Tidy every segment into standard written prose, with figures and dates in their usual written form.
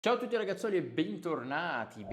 Ciao a tutti ragazzoli e bentornati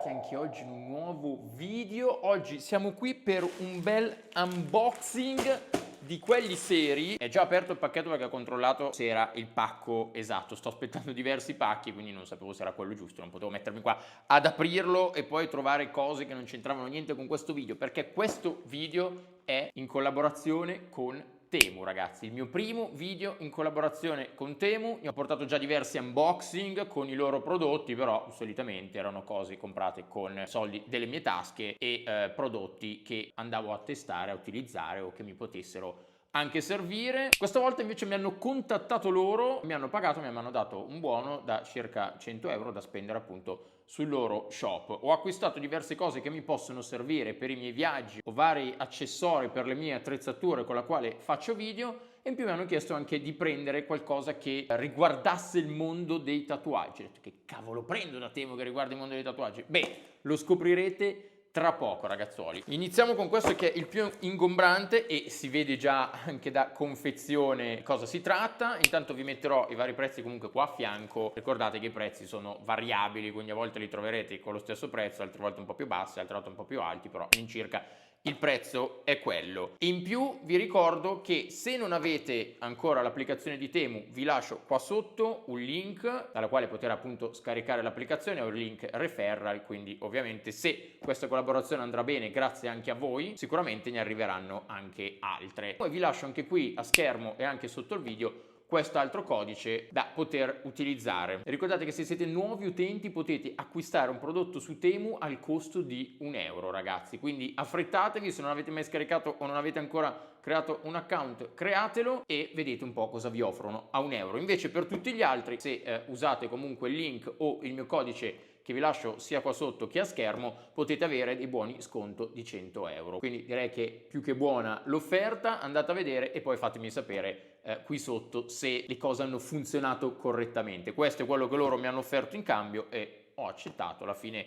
anche oggi in un nuovo video. Oggi siamo qui per un bel unboxing di quelli seri. È già aperto il pacchetto perché ho controllato se era il pacco esatto. Sto aspettando diversi pacchi, quindi non sapevo se era quello giusto. Non potevo mettermi qua ad aprirlo e poi trovare cose che non c'entravano niente con questo video, perché questo video è in collaborazione con Temu, ragazzi. Il mio primo video in collaborazione con Temu. Ne ho portato già diversi unboxing con i loro prodotti, però solitamente erano cose comprate con soldi delle mie tasche e prodotti che andavo a testare, a utilizzare o che mi potessero anche servire. Questa volta invece mi hanno contattato loro, mi hanno pagato, mi hanno dato un buono da circa 100 euro da spendere appunto sul loro shop. Ho acquistato diverse cose che mi possono servire per i miei viaggi o vari accessori per le mie attrezzature con la quale faccio video, e in più mi hanno chiesto anche di prendere qualcosa che riguardasse il mondo dei tatuaggi. Ho detto, che cavolo prendo da Temu che riguarda il mondo dei tatuaggi? Beh, lo scoprirete tra poco, ragazzuoli. Iniziamo con questo che è il più ingombrante e si vede già anche da confezione cosa si tratta. Intanto vi metterò i vari prezzi comunque qua a fianco. Ricordate che i prezzi sono variabili, quindi a volte li troverete con lo stesso prezzo, altre volte un po' più bassi, altre volte un po' più alti, però in circa il prezzo è quello. In più vi ricordo che se non avete ancora l'applicazione di Temu, vi lascio qua sotto un link dalla quale poter appunto scaricare l'applicazione, è un link referral, quindi ovviamente se questa collaborazione andrà bene grazie anche a voi, sicuramente ne arriveranno anche altre. Poi vi lascio anche qui a schermo e anche sotto il video quest'altro codice da poter utilizzare. Ricordate che se siete nuovi utenti potete acquistare un prodotto su Temu al costo di €1, ragazzi, quindi affrettatevi. Se non avete mai scaricato o non avete ancora creato un account, createlo e vedete un po' cosa vi offrono a €1. Invece per tutti gli altri, se usate comunque il link o il mio codice che vi lascio sia qua sotto che a schermo, potete avere dei buoni sconto di €100. Quindi direi che più che buona l'offerta. Andate a vedere e poi fatemi sapere qui sotto se le cose hanno funzionato correttamente. Questo è quello che loro mi hanno offerto in cambio e ho accettato. Alla fine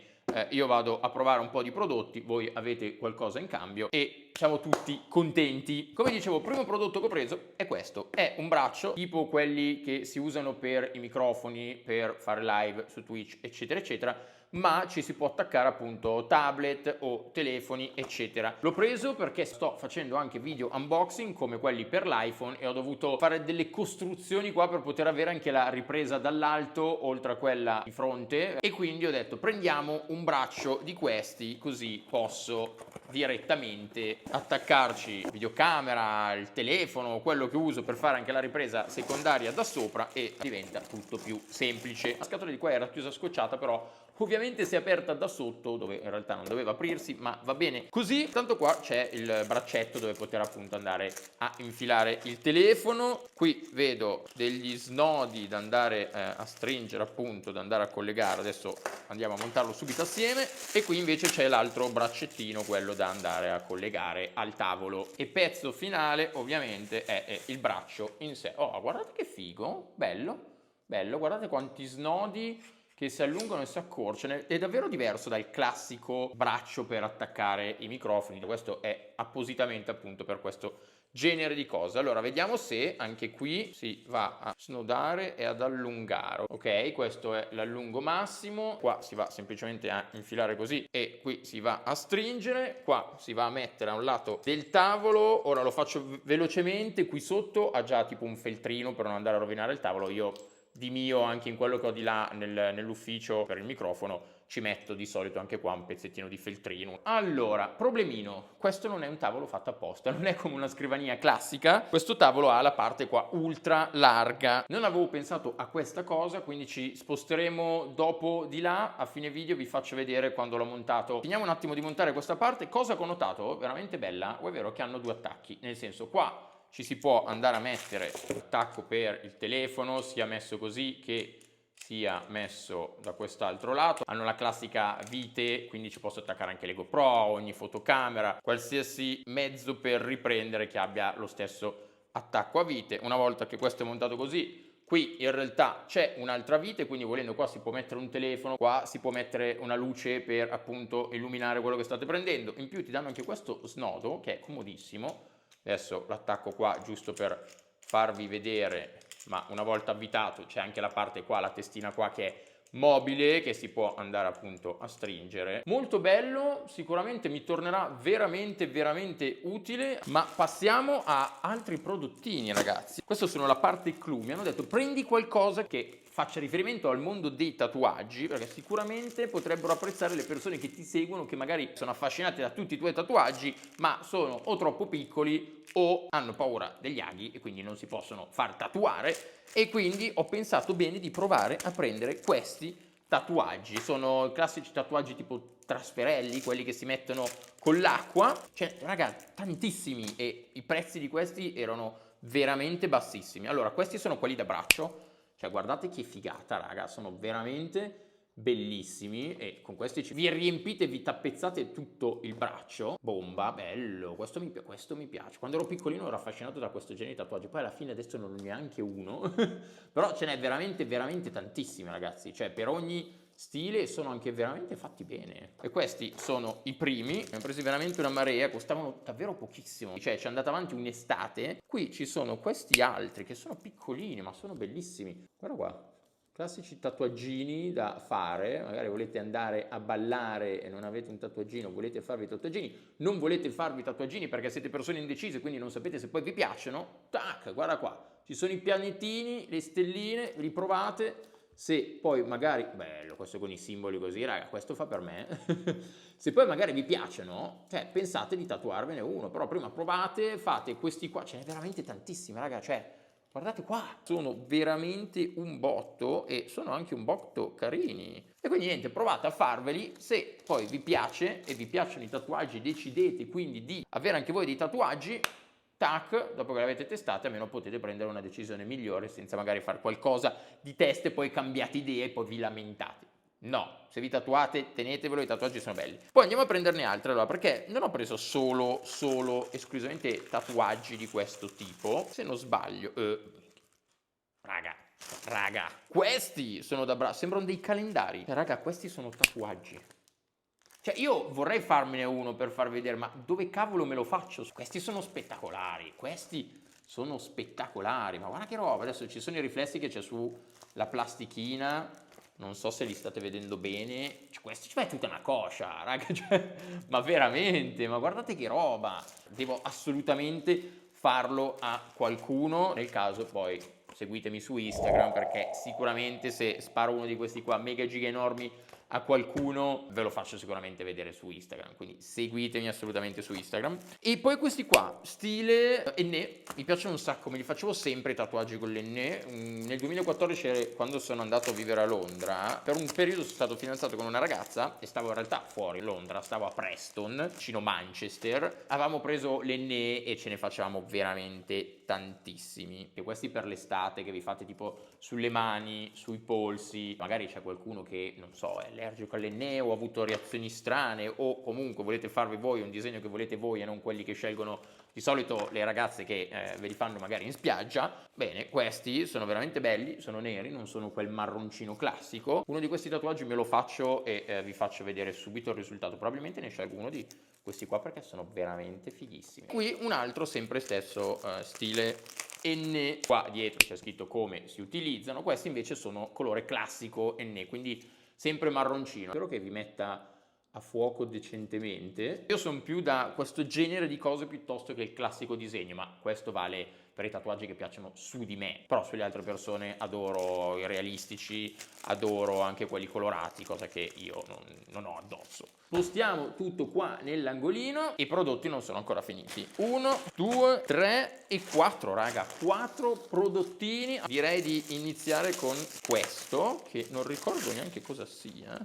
io vado a provare un po' di prodotti, voi avete qualcosa in cambio e siamo tutti contenti. Come dicevo, il primo prodotto che ho preso è questo. È un braccio tipo quelli che si usano per i microfoni, per fare live su Twitch, eccetera, eccetera, ma ci si può attaccare appunto tablet o telefoni, eccetera. L'ho preso perché sto facendo anche video unboxing come quelli per l'iPhone e ho dovuto fare delle costruzioni qua per poter avere anche la ripresa dall'alto oltre a quella di fronte, e quindi ho detto prendiamo un braccio di questi così posso direttamente attaccarci videocamera, il telefono, quello che uso per fare anche la ripresa secondaria da sopra, e diventa tutto più semplice. La scatola di qua era chiusa scocciata, però ovviamente si è aperta da sotto, dove in realtà non doveva aprirsi, ma va bene così. Tanto qua c'è il braccetto dove poter appunto andare a infilare il telefono. Qui vedo degli snodi da andare a stringere, appunto da andare a collegare. Adesso andiamo a montarlo subito assieme. E qui invece c'è l'altro braccettino, quello da andare a collegare al tavolo. E pezzo finale ovviamente è il braccio in sé. Oh, guardate che figo, bello, bello, guardate quanti snodi che si allungano e si accorciano. È davvero diverso dal classico braccio per attaccare i microfoni. Questo è appositamente appunto per questo genere di cose. Allora vediamo se anche qui si va a snodare e ad allungare. Ok, questo è l'allungo massimo. Qua si va semplicemente a infilare così e qui si va a stringere. Qua si va a mettere a un lato del tavolo. Ora lo faccio velocemente. Qui sotto ha già tipo un feltrino per non andare a rovinare il tavolo. Io di mio, anche in quello che ho di là nell'ufficio per il microfono, ci metto di solito anche qua un pezzettino di feltrino. Allora, problemino, questo non è un tavolo fatto apposta, non è come una scrivania classica. Questo tavolo ha la parte qua ultra larga. Non avevo pensato a questa cosa, quindi ci sposteremo dopo di là. A fine video vi faccio vedere quando l'ho montato. Finiamo un attimo di montare questa parte. Cosa che ho notato, veramente bella, o è vero che hanno due attacchi, nel senso qua ci si può andare a mettere l'attacco per il telefono, sia messo così che sia messo da quest'altro lato. Hanno la classica vite, quindi ci posso attaccare anche le GoPro, ogni fotocamera, qualsiasi mezzo per riprendere che abbia lo stesso attacco a vite. Una volta che questo è montato così, qui in realtà c'è un'altra vite, quindi volendo qua si può mettere un telefono, qua si può mettere una luce per appunto illuminare quello che state prendendo. In più ti danno anche questo snodo che è comodissimo. Adesso l'attacco qua giusto per farvi vedere, ma una volta avvitato c'è anche la parte qua, la testina qua, che è mobile che si può andare appunto a stringere. Molto bello, sicuramente mi tornerà veramente utile, ma passiamo a altri prodottini, ragazzi. Questa sono la parte clou. Mi hanno detto prendi qualcosa che faccia riferimento al mondo dei tatuaggi, perché sicuramente potrebbero apprezzare le persone che ti seguono, che magari sono affascinate da tutti i tuoi tatuaggi, ma sono o troppo piccoli o hanno paura degli aghi e quindi non si possono far tatuare. E quindi ho pensato bene di provare a prendere questi tatuaggi. Sono i classici tatuaggi tipo trasferelli, quelli che si mettono con l'acqua. Cioè, raga, tantissimi, e i prezzi di questi erano veramente bassissimi. Allora, questi sono quelli da braccio. Cioè, guardate che figata, raga, sono veramente bellissimi, e con questi vi riempite, vi tappezzate tutto il braccio. Bomba, bello, questo mi piace. Quando ero piccolino ero affascinato da questo genere di tatuaggi, poi alla fine adesso non ho neanche uno, però ce n'è veramente tantissimi, ragazzi. Cioè, per ogni stile sono anche veramente fatti bene. E questi sono i primi, ne ho presi veramente una marea, costavano davvero pochissimo, cioè ci è andata avanti un'estate. Qui ci sono questi altri che sono piccolini ma sono bellissimi, guarda qua, classici tatuaggini da fare. Magari volete andare a ballare e non avete un tatuaggino, volete farvi i tatuaggini, non volete farvi i tatuaggini perché siete persone indecise, quindi non sapete se poi vi piacciono, tac, guarda qua, ci sono i pianetini, le stelline, li provate. Se poi magari, bello questo con i simboli così, raga, questo fa per me. Se poi magari vi piacciono, cioè pensate di tatuarvene uno, però prima provate, fate questi qua, ce n'è veramente tantissimi, raga, cioè guardate qua, sono veramente un botto e sono anche un botto carini. E quindi niente, provate a farveli, se poi vi piace e vi piacciono i tatuaggi, decidete quindi di avere anche voi dei tatuaggi, tac, dopo che l'avete testate almeno potete prendere una decisione migliore senza magari fare qualcosa di test e poi cambiate idea e poi vi lamentate. No, se vi tatuate tenetevelo, i tatuaggi sono belli. Poi andiamo a prenderne altri, allora, perché non ho preso solo esclusivamente tatuaggi di questo tipo, se non sbaglio. Raga, questi sono da braccio, sembrano dei calendari. Raga, questi sono tatuaggi. Cioè, io vorrei farmene uno per far vedere, ma dove cavolo me lo faccio? Questi sono spettacolari, ma guarda che roba. Adesso ci sono i riflessi che c'è sulla plastichina, non so se li state vedendo bene. Cioè, questi ci fai tutta una coscia, raga, cioè, ma veramente, ma guardate che roba. Devo assolutamente farlo a qualcuno, nel caso poi seguitemi su Instagram, perché sicuramente se sparo uno di questi qua mega giga enormi a qualcuno ve lo faccio sicuramente vedere su Instagram, quindi seguitemi assolutamente su Instagram. E poi questi qua, stile Enne, mi piacciono un sacco, me li facevo sempre i tatuaggi con l'Enne. Nel 2014, quando sono andato a vivere a Londra, per un periodo sono stato fidanzato con una ragazza e stavo in realtà fuori Londra, stavo a Preston, vicino Manchester. Avevamo preso l'Enne e ce ne facevamo veramente tantissimi, e questi per l'estate che vi fate tipo sulle mani, sui polsi. Magari c'è qualcuno che non so, è allergico all'enne o ha avuto reazioni strane, o comunque volete farvi voi un disegno che volete voi e non quelli che scelgono di solito le ragazze che ve li fanno magari in spiaggia. Bene, questi sono veramente belli, sono neri, non sono quel marroncino classico. Uno di questi tatuaggi me lo faccio e vi faccio vedere subito il risultato. Probabilmente ne scelgo uno di questi qua perché sono veramente fighissimi. Qui un altro sempre stesso stile Enne, qua dietro c'è scritto come si utilizzano. Questi invece sono colore classico Enne, quindi sempre marroncino. Spero che vi metta a fuoco decentemente. Io sono più da questo genere di cose piuttosto che il classico disegno, ma questo vale per i tatuaggi che piacciono su di me. Però sulle altre persone adoro i realistici, adoro anche quelli colorati, cosa che io non ho addosso. Spostiamo tutto qua nell'angolino. I prodotti non sono ancora finiti. 1, 2, 3 e 4, raga. 4 prodottini. Direi di iniziare con questo, che non ricordo neanche cosa sia.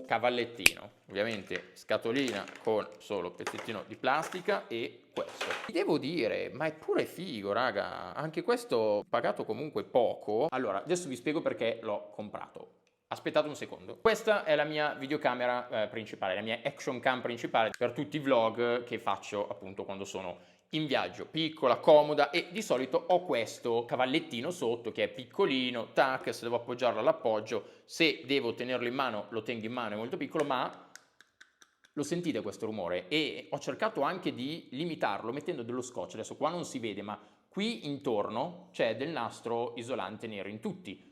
Cavallettino. Ovviamente scatolina con solo pezzettino di plastica e questo. Vi devo dire, ma è pure figo, raga. Anche questo pagato comunque poco. Allora, adesso vi spiego perché l'ho comprato. Aspettate un secondo. Questa è la mia videocamera principale, la mia action cam principale per tutti i vlog che faccio appunto quando sono in viaggio. Piccola, comoda, e di solito ho questo cavallettino sotto che è piccolino, tac, se devo appoggiarlo l'appoggio, se devo tenerlo in mano lo tengo in mano, è molto piccolo, ma lo sentite questo rumore? E ho cercato anche di limitarlo mettendo dello scotch. Adesso qua non si vede, ma qui intorno c'è del nastro isolante nero in tutti.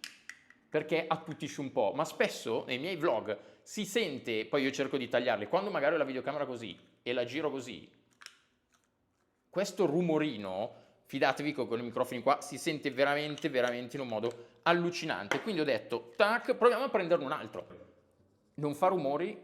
perché attutisce un po', ma spesso nei miei vlog si sente, poi io cerco di tagliarli, quando magari ho la videocamera così e la giro così, questo rumorino, fidatevi che con i microfoni qua si sente veramente, veramente in un modo allucinante. Quindi ho detto, tac, proviamo a prenderne un altro. Non fa rumori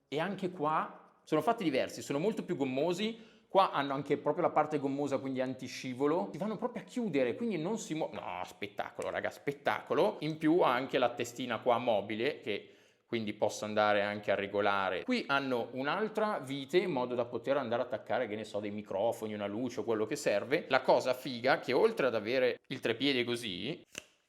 e anche qua sono fatti diversi, sono molto più gommosi. Qua hanno anche proprio la parte gommosa, quindi antiscivolo. Si vanno proprio a chiudere, quindi non si muovono. No, spettacolo, raga, spettacolo. In più ha anche la testina qua mobile, che quindi posso andare anche a regolare. Qui hanno un'altra vite in modo da poter andare ad attaccare, che ne so, dei microfoni, una luce o quello che serve. La cosa figa che oltre ad avere il trepiede così,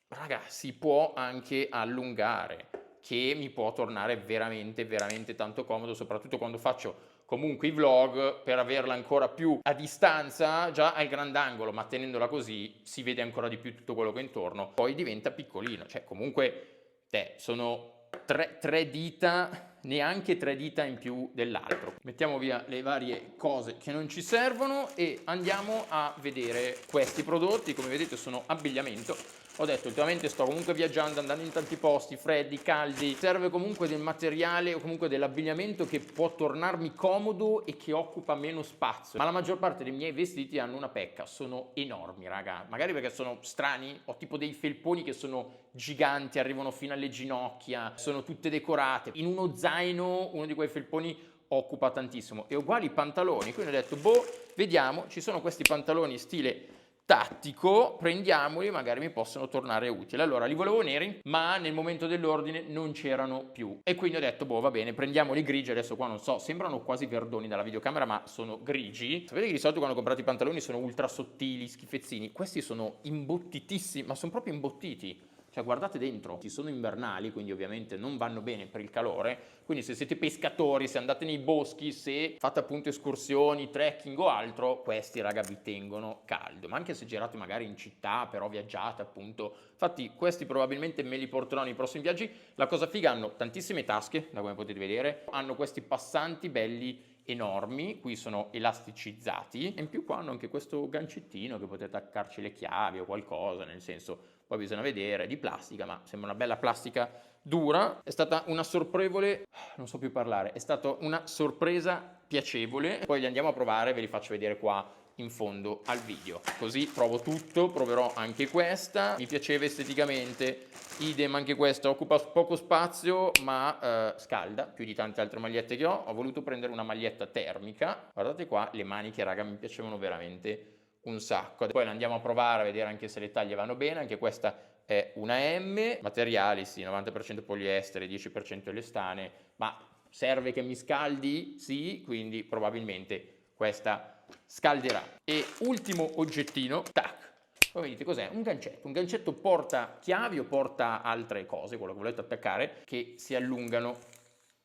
raga, si può anche allungare, che mi può tornare veramente, veramente tanto comodo, soprattutto quando faccio comunque i vlog, per averla ancora più a distanza, già al grandangolo, ma tenendola così si vede ancora di più tutto quello che è intorno. Poi diventa piccolino, cioè comunque sono tre dita, neanche 3 dita in più dell'altro. Mettiamo via le varie cose che non ci servono e andiamo a vedere questi prodotti. Come vedete sono abbigliamento. Ho detto, ultimamente sto comunque viaggiando, andando in tanti posti, freddi, caldi, serve comunque del materiale o comunque dell'abbigliamento che può tornarmi comodo e che occupa meno spazio. Ma la maggior parte dei miei vestiti hanno una pecca, sono enormi, raga. Magari perché sono strani, ho tipo dei felponi che sono giganti, arrivano fino alle ginocchia, sono tutte decorate. In uno zaino, uno di quei felponi occupa tantissimo. E uguali i pantaloni, quindi ho detto, boh, vediamo, ci sono questi pantaloni stile tattico, prendiamoli, magari mi possono tornare utili. Allora li volevo neri, ma nel momento dell'ordine non c'erano più e quindi ho detto, boh, va bene, prendiamoli grigi. Adesso qua non so, sembrano quasi verdoni dalla videocamera, ma sono grigi. Sapete che di solito quando comprate i pantaloni sono ultra sottili, schifezzini, questi sono imbottitissimi, ma sono proprio imbottiti. Cioè guardate dentro, ci sono invernali, quindi ovviamente non vanno bene per il calore, quindi se siete pescatori, se andate nei boschi, se fate appunto escursioni, trekking o altro, questi raga vi tengono caldo, ma anche se girate magari in città, però viaggiate appunto, infatti questi probabilmente me li porterò nei prossimi viaggi. La cosa figa, hanno tantissime tasche, da come potete vedere, hanno questi passanti belli enormi, qui sono elasticizzati e in più qua hanno anche questo gancettino che potete attaccarci le chiavi o qualcosa, nel senso, poi bisogna vedere, di plastica, ma sembra una bella plastica dura. È stata una sorprevole, non so più parlare, è stata una sorpresa piacevole. Poi li andiamo a provare, ve li faccio vedere qua in fondo al video, così provo tutto, proverò anche questa, mi piaceva esteticamente, idem anche questa, occupa poco spazio ma scalda più di tante altre magliette che ho voluto prendere una maglietta termica, guardate qua le maniche raga, mi piacevano veramente un sacco. Poi la andiamo a provare a vedere anche se le taglie vanno bene, anche questa è una M, materiali sì, 90% poliestere, 10% elastane, ma serve che mi scaldi? Sì, quindi probabilmente questa scalderà. E ultimo oggettino, tac, poi vedete cos'è? Un gancetto porta chiavi o porta altre cose, quello che volete attaccare, che si allungano.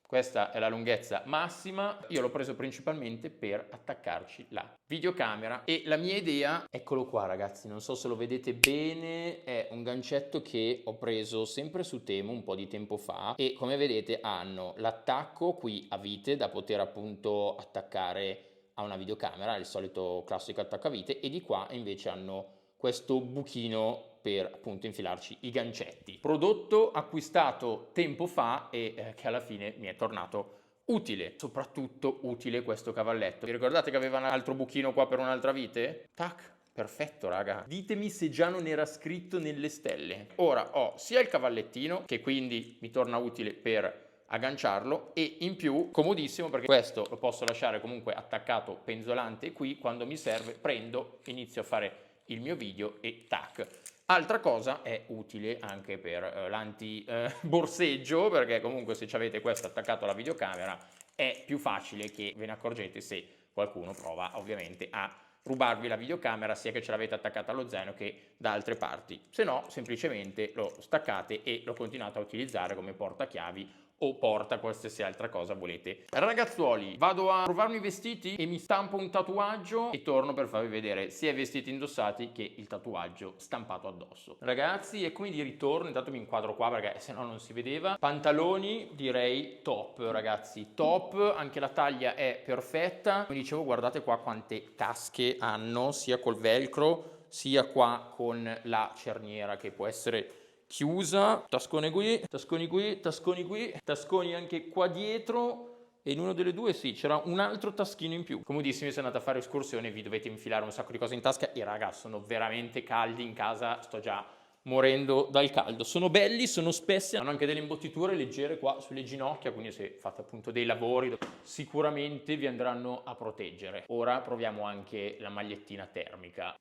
Questa è la lunghezza massima, io l'ho preso principalmente per attaccarci la videocamera e la mia idea, eccolo qua ragazzi, non so se lo vedete bene, è un gancetto che ho preso sempre su Temu un po' di tempo fa e come vedete hanno l'attacco qui a vite da poter appunto attaccare a una videocamera, il solito classico attaccavite, e di qua invece hanno questo buchino per appunto infilarci i gancetti. Prodotto acquistato tempo fa e che alla fine mi è tornato utile, soprattutto utile questo cavalletto. Vi ricordate che aveva un altro buchino qua per un'altra vite? Tac! Perfetto raga, ditemi se già non era scritto nelle stelle. Ora ho sia il cavallettino che quindi mi torna utile per agganciarlo e in più comodissimo perché questo lo posso lasciare comunque attaccato penzolante qui, quando mi serve prendo, inizio a fare il mio video e tac. Altra cosa, è utile anche per l'anti-borseggio perché comunque se avete questo attaccato alla videocamera è più facile che ve ne accorgete se qualcuno prova ovviamente a rubarvi la videocamera, sia che ce l'avete attaccata allo zaino che da altre parti. Se no semplicemente lo staccate e lo continuate a utilizzare come portachiavi o porta qualsiasi altra cosa volete. Ragazzuoli, vado a provarmi i vestiti e mi stampo un tatuaggio e torno per farvi vedere sia i vestiti indossati che il tatuaggio stampato addosso. Ragazzi, eccomi di ritorno, intanto mi inquadro qua perché se no non si vedeva. Pantaloni direi top ragazzi, top, anche la taglia è perfetta. Come dicevo, guardate qua quante tasche hanno, sia col velcro sia qua con la cerniera che può essere chiusa, tascone qui, tasconi qui, tasconi qui, tasconi anche qua dietro. E in uno delle due sì, c'era un altro taschino in più. Comodissimi, se andate a fare escursione vi dovete infilare un sacco di cose in tasca. E raga, sono veramente caldi in casa, sto già morendo dal caldo. Sono belli, sono spessi, hanno anche delle imbottiture leggere qua sulle ginocchia, quindi se fate appunto dei lavori sicuramente vi andranno a proteggere. Ora proviamo anche la magliettina termica.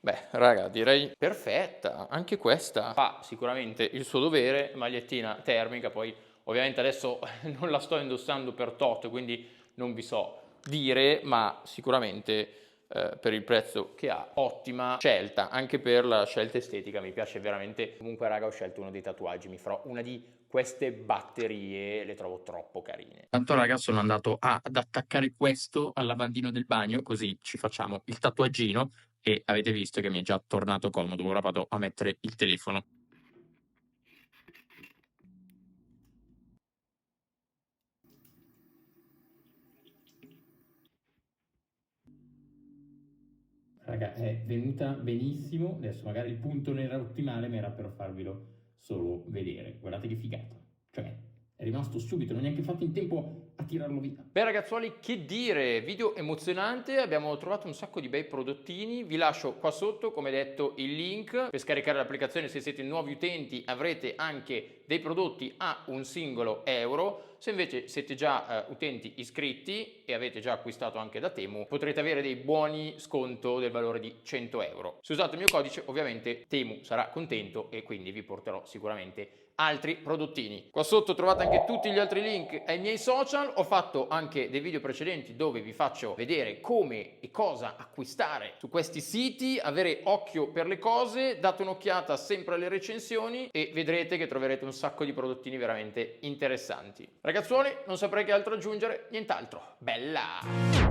Beh, raga, direi perfetta, anche questa fa sicuramente il suo dovere, magliettina termica, poi ovviamente adesso non la sto indossando per tot, quindi non vi so dire, ma sicuramente per il prezzo che ha, ottima scelta, anche per la scelta estetica, mi piace veramente. Comunque raga, ho scelto uno dei tatuaggi, mi farò una di queste batterie, le trovo troppo carine. Tanto raga, sono andato ad attaccare questo al lavandino del bagno, così ci facciamo il tatuaggino. E avete visto che mi è già tornato comodo, ora vado a mettere il telefono. Raga, è venuta benissimo. Adesso magari il punto non era ottimale, ma era per farvelo solo vedere. Guardate che figata. Cioè, è rimasto subito, non ho neanche fatto in tempo a tirarlo via. Beh ragazzuoli, che dire, video emozionante, abbiamo trovato un sacco di bei prodottini, vi lascio qua sotto come detto il link per scaricare l'applicazione. Se siete nuovi utenti avrete anche dei prodotti a un singolo euro, se invece siete già utenti iscritti e avete già acquistato anche da Temu potrete avere dei buoni sconto del valore di 100 euro. Se usate il mio codice ovviamente Temu sarà contento e quindi vi porterò sicuramente altri prodottini. Qua sotto trovate anche tutti gli altri link ai miei social. Ho fatto anche dei video precedenti dove vi faccio vedere come e cosa acquistare su questi siti. Avere occhio per le cose, date un'occhiata sempre alle recensioni e vedrete che troverete un sacco di prodottini veramente interessanti. Ragazzuoli, non saprei che altro aggiungere, nient'altro. Bella!